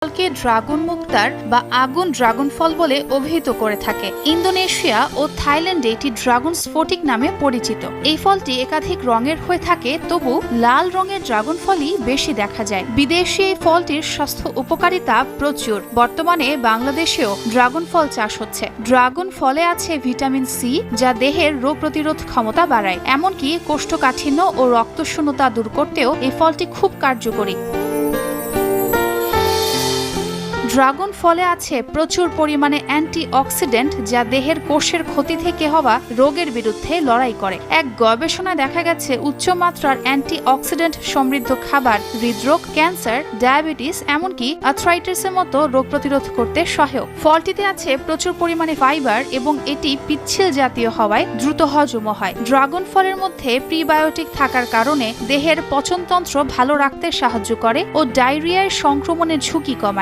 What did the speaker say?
ফলকে ড্রাগন মুক্তার বা আগুন ড্রাগন ফল বলে অভিহিত করে থাকে। ইন্দোনেশিয়া ও থাইল্যান্ডে এটি ড্রাগন স্ফটিক নামে পরিচিত। এই ফলটি একাধিক রঙের হয়ে থাকে, তবু লাল রঙের ড্রাগন ফলই বেশি দেখা যায়। বিদেশি এই ফলটির স্বাস্থ্য উপকারিতা প্রচুর। বর্তমানে বাংলাদেশেও ড্রাগন ফল চাষ হচ্ছে। ড্রাগন ফলে আছে ভিটামিন সি, যা দেহের রোগ প্রতিরোধ ক্ষমতা বাড়ায়। এমনকি কোষ্ঠকাঠিন্য ও রক্তশূন্যতা দূর করতেও এই ফলটি খুব কার্যকরী। ড্রাগন ফলে আছে প্রচুর পরিমাণে অ্যান্টিঅক্সিডেন্ট, যা দেহের কোষের ক্ষতি থেকে হওয়া রোগের বিরুদ্ধে লড়াই করে। এক গবেষণায় দেখা গেছে উচ্চমাত্রার অ্যান্টিঅক্সিডেন্ট সমৃদ্ধ খাবার হৃদরোগ, ক্যান্সার, ডায়াবেটিস, এমনকি আর্থ্রাইটিসের মতো রোগ প্রতিরোধ করতে সহায়ক। ফলটিতে আছে প্রচুর পরিমাণে ফাইবার এবং এটি পিচ্ছিল জাতীয় হওয়ায় দ্রুত হজমও হয়। ড্রাগন ফলের মধ্যে প্রিবায়োটিক থাকার কারণে দেহের পচনতন্ত্র ভালো রাখতে সাহায্য করে ও ডায়রিয়ার সংক্রমণের ঝুঁকি কমায়।